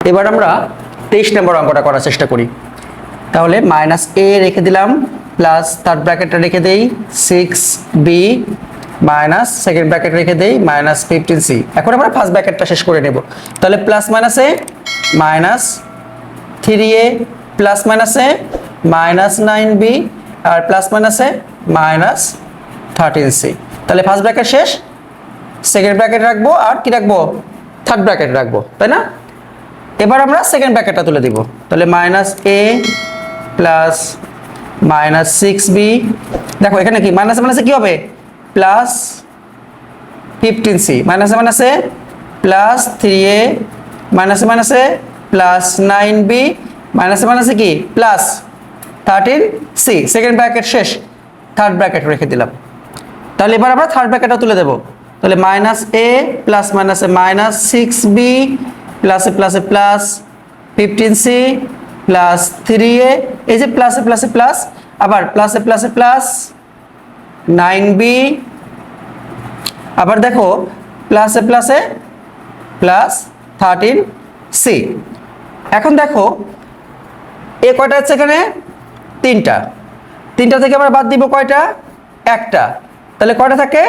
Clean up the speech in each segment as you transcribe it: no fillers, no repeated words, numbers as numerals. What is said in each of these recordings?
এবার আমরা 23 নম্বর অঙ্কটা করার চেষ্টা করি। তাহলে মাইনাস এ রেখে দিলাম, প্লাস থার্ড ব্র্যাকেটটা রেখে দেই 6b মাইনাস সেকেন্ড ব্র্যাকেট রেখে দেই মাইনাস 15c। এখন আমরা ফার্স্ট ব্র্যাকেটটা শেষ করে নেব। তাহলে প্লাস মাইনাসে মাইনাস 3a প্লাস মাইনাসে মাইনাস 9b আর প্লাস মাইনাসে মাইনাস 13c। তাহলে ফার্স্ট ব্র্যাকেট শেষ, সেকেন্ড ব্র্যাকেট রাখবো আর কি রাখবো, থার্ড ব্র্যাকেট রাখবো, তাই না? এবার আমরা সেকেন্ড ব্র্যাকেটটা তুলে দিব। তাহলে minus a plus minus 6b, দেখো এখানে কি মাইনাসে মাইনাসে কি হবে, প্লাস 15c, মাইনাসে মাইনাসে প্লাস 3a, মাইনাসে মাইনাসে প্লাস 9b, মাইনাসে মাইনাসে কি প্লাস 13c। সেকেন্ড ব্র্যাকেট শেষ, থার্ড ব্র্যাকেট রেখে দিলাম। তাহলে এবার আমরা থার্ড ব্র্যাকেটটা তুলে দেব। তাহলে মাইনাস a প্লাস মাইনাসে মাইনাস 6b প্লাসে প্লাসে প্লাস 15c প্লাস 3a, এই যে প্লাসে প্লাসে প্লাস, আবার প্লাসে প্লাসে প্লাস 9b, আবার দেখো প্লাসে প্লাসে প্লাস 13c। এখন দেখো এ কয়টা আছে এখানে, তিনটা, তিনটা থেকে আমরা বাদ দিব কয়টা, একটা, তাহলে কয়টা থাকে,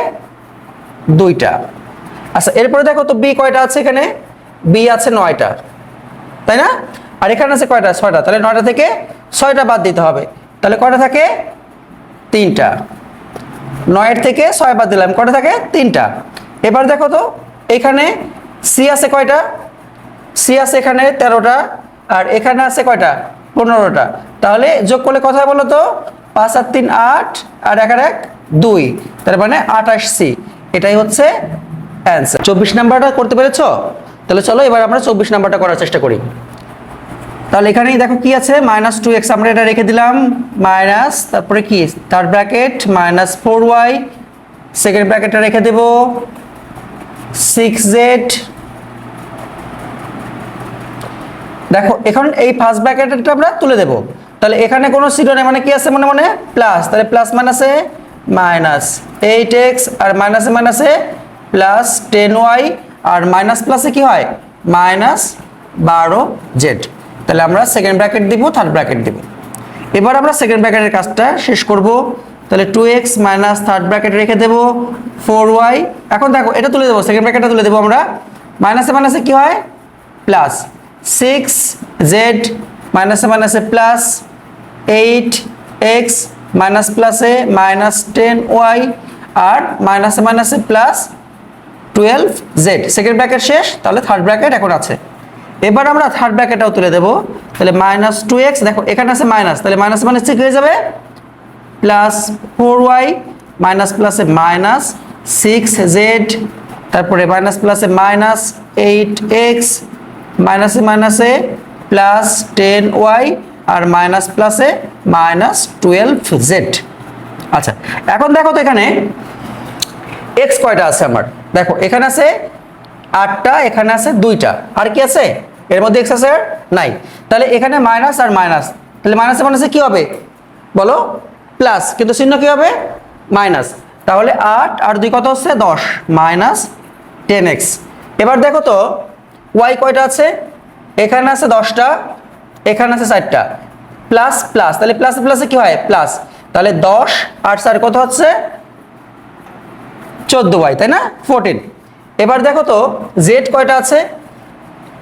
দুইটা। আচ্ছা এরপরে দেখো তো বি কয়টা আছে এখানে, বি আছে 9টা, তাই না? আর এখানে আছে কয়টা, 6টা, তাহলে 9টা থেকে 6টা বাদ দিতে হবে। তাহলে কয়টা থাকে, তিনটা। 9 থেকে 6 বাদ দিলাম, কয়টা থাকে, তিনটা। এবার দেখো তো এখানে সি আছে কয়টা, সি আছে এখানে 13টা, আর এখানে আছে কয়টা, 15টা। তাহলে যোগ করলে কথা বলো তো, 5 আর 3 8 আর 1 আর 1 2, তার মানে 28c। এটাই হচ্ছে অ্যান্সার। 24 নাম্বারটা করতে পেরেছো? তাহলে চলো এবার আমরা 24 নাম্বারটা করার চেষ্টা করি। তাহলে এখানেই দেখো কি আছে, মাইনাস 2x আমরা এটা রেখে দিলাম, মাইনাস তারপরে কি third bracket minus 4y, second ব্র্যাকেটটা রেখে দেব 6z। দেখো এখন এই ফার্স্ট ব্র্যাকেটটা আমরা তুলে দেব। তাহলে এখানে কোনো জিরো নেই, মানে কি আছে মনে মনে প্লাস, তাহলে প্লাস মাইনাসে মাইনাস 8x আর মাইনাসে মাইনাসে প্লাস 10y আর মাইনাস প্লাসে কি হয় মাইনাস 12z। তাহলে আমরা সেকেন্ড ব্র্যাকেট দিব, থার্ড ব্র্যাকেট দিব। এবার আমরা সেকেন্ড ব্র্যাকেটের কাজটা শেষ করব। তাহলে 2x মাইনাস থার্ড ব্র্যাকেট রেখে দেব 4y। এখন দেখো এটা তুলে দেবো, সেকেন্ড ব্র্যাকেটটা তুলে দেবো আমরা, মাইনাসে মাইনাসে কি হয় প্লাস 6z মাইনাসে মাইনাসে প্লাস 8x মাইনাস প্লাসে মাইনাস 10y আর মাইনাসে মাইনাসে প্লাস 12z। সেকেন্ড ব্র্যাকেট শেষ, তাহলে থার্ড ব্র্যাকেট এখন আছে। এবার আমরা থার্ড ব্র্যাকেটটাও তুলে দেব। তাহলে মাইনাস 2x, দেখো এখানে আছে মাইনাস, তাহলে মাইনাস মাইনাস ঠিক হয়ে যাবে, প্লাস 4y মাইনাস প্লাসে মাইনাস 6z, তারপরে মাইনাস প্লাসে মাইনাস 8x মাইনাসে মাইনাসে প্লাস 10y আর মাইনাস প্লাসে মাইনাস 12z। আচ্ছা এখন দেখো তো এখানে x কয়টা আছে আমার, দেখো এখানে আছে 8টা, এখানে আছে 2টা, আর কি আছে এর মধ্যে x আছে নাই। তাহলে এখানে মাইনাস আর মাইনাস, তাহলে মাইনাসে মাইনাসে কি হবে বলো, প্লাস, কিন্তু চিহ্ন কি হবে মাইনাস। তাহলে 8 আর 2 কত হচ্ছে 10, মাইনাস 10x। এবার দেখো তো y কয়টা আছে, এখানে আছে 10টা, এখানে আছে 4টা, প্লাস প্লাস, তাহলে প্লাসে প্লাসে কি হয় প্লাস, তাহলে 10 আর 4 কত হচ্ছে 14y, তাই না 14। এবার দেখো তো z কয়টা আছে,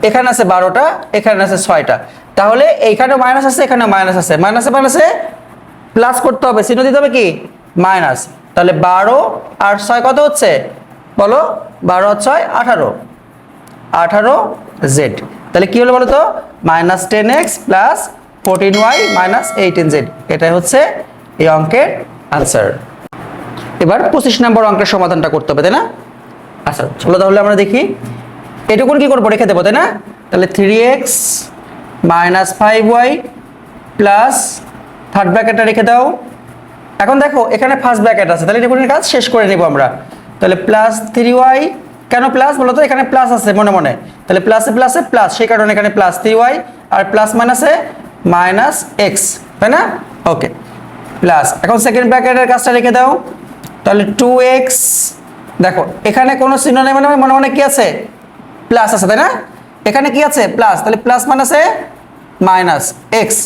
এখানে আছে 12টা, এখানে আছে 6টা, তাহলে এইখানে মাইনাস আছে, এখানে মাইনাস আছে, মাইনাসে মাইনাসে প্লাস করতে হবে, চিহ্ন দিতে হবে কি মাইনাস। তাহলে 12 আর 6 কত হচ্ছে বলো, 12 আর 6 18, 18z। তাহলে কি হলো বলো তো, minus 10x plus 14y minus 18z। এটাই হচ্ছে এই অঙ্কের আনসার। এবার 25 নম্বর অঙ্কের সমাধানটা করতে হবে, তাই না? আচ্ছা চলো তাহলে আমরা দেখি, এটুকুন কি করবো রেখে দেবো, তাই না? তাহলে 3x minus 5y plus third ব্র্যাকেটটা রেখে দাও। এখন দেখো এখানে ফার্স্ট ব্র্যাকেট আছে, তাহলে এটুকুনের কাজ শেষ করে নেব আমরা। তাহলে প্লাস 3y, কেন প্লাস বলো তো, এখানে প্লাস আছে মনে মনে, তাহলে প্লাসে প্লাসে প্লাস, সেই কারণে এখানে প্লাস 3y আর প্লাস মাইনাসে মাইনাস x, তাই না? ওকে প্লাস, এখন সেকেন্ড ব্র্যাকেটের কাজটা রেখে দাও। তাহলে 2x, দেখো এখানে কোনো চিহ্ন নেই, মানে মনে মনে কি আছে প্লাস আছে, তাই না? এখানে কি আছে প্লাস, তাহলে প্লাস মাইনাসে মাইনাস এক্স,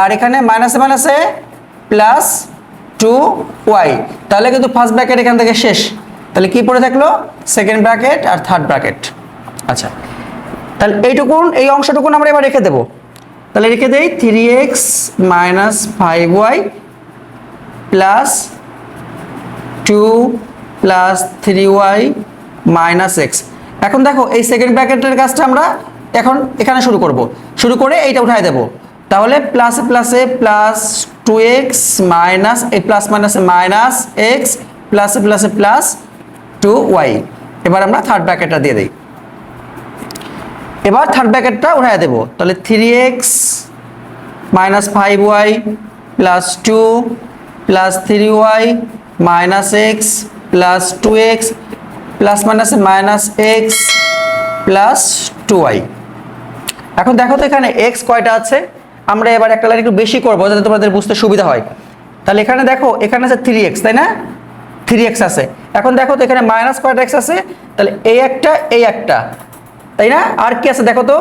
আর এখানে মাইনাসে মাইনাসে প্লাস 2y, তাহলে কিন্তু ফার্স্ট ব্র্যাকেট এখান থেকে শেষ। তাহলে কি পড়ে থাকলো সেকেন্ড ব্র্যাকেট আর থার্ড ব্র্যাকেট। আচ্ছা, তাহলে এইটুকুন এই অংশটুকুন আমরা এবার রেখে দেব। তাহলে রেখে দেই 3x minus 5y plus 2 plus 3y minus x. এখন দেখো এই সেকেন্ড ব্র্যাকেটের কাজটা আমরা এখন এখানে শুরু করব, শুরু করে এইটা উঠাই দেব। তাহলে প্লাসে প্লাসে প্লাস 2x মাইনাস এই প্লাস মাইনাসে মাইনাস এক্স প্লাসে প্লাসে প্লাস 2y। এবার আমরা থার্ড ব্র্যাকেটটা দিয়ে দিই। এবার থার্ড ব্র্যাকেটটা উঠাই দেব। তাহলে 3x minus 5y plus 2 plus 3y minus x plus 2x plus মাইনাসে মাইনাস এক্স প্লাস 2y। এখন দেখো তো এখানে x কয়টা আছে, আমরা এবার একটা লাইন একটু বেশি করবো যাতে তোমাদের বুঝতে সুবিধা হয়। তাহলে এখানে দেখো এখানে আছে 3x, তাই না? 3x আছে। এখন দেখো তো এখানে মাইনাস কয়টা x আছে, তাহলে এই একটা, তাই না? আর কি আছে দেখো তো,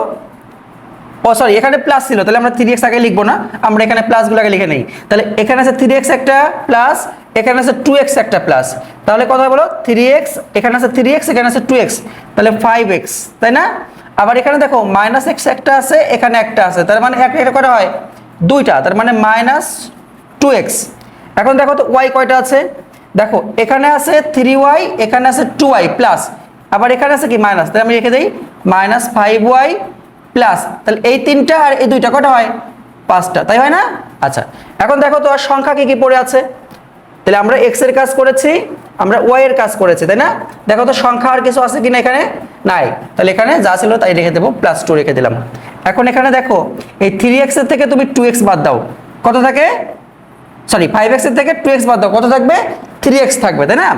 ও সরি এখানে প্লাস ছিল, তাহলে আমরা 3x আগে লিখবো না, আমরা এখানে প্লাসগুলোকে লিখে নেই। তাহলে এখানে আছে 3x একটা প্লাস, এখানে আছে 2x একটা প্লাস, তাহলে কথা বলো 3x, এখানে আছে 3x, এখানে আছে 2x, তাহলে 5x, তাই না? আবার এখানে দেখো মাইনাস x একটা আছে, এখানে একটা আছে, তার মানে এটা কয়টা হয় দুইটা, তার মানে মাইনাস 2x। এখন দেখো তো y কয়টা আছে, দেখো এখানে আছে 3y, এখানে আছে 2y প্লাস, আবার এখানে আছে কি মাইনাস, তাহলে আমি রেখে দেই মাইনাস 5y প্লাস, তাহলে এই তিনটা আর এই দুইটা কয়টা হয় পাঁচটা, তাই হয় না? আচ্ছা, এখন দেখো তো আর সংখ্যা কি কি পড়ে আছে, তাহলে আমরা x এর কাজ করেছি, আমরা y এর কাজ করেছি, তাই না? দেখো তো সংখ্যা আর কিছু আছে কিনা এখানে নাই, তাহলে এখানে যা ছিল তাই রেখে দেবো, প্লাস 2 রেখে দিলাম। এখন এখানে দেখো এই 3x এর থেকে তুমি 2x বাদ দাও, কত থাকে, সরি 5x এর থেকে 2x বাদ দাও, কত থাকবে 3x থাকবে, তাই না?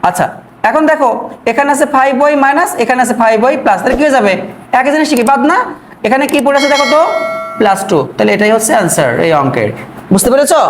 আচ্ছা, এখন দেখো এখানে আছে 5y মাইনাস, এখানে আছে 5y প্লাস, তাহলে কি হয়ে যাবে একই জিনিস কি বাদ না, এখানে কি পড়ে আছে দেখো তো প্লাস 2, তাহলে এটাই হচ্ছে অ্যান্সার এই অঙ্কের। বুঝতে পেরেছো?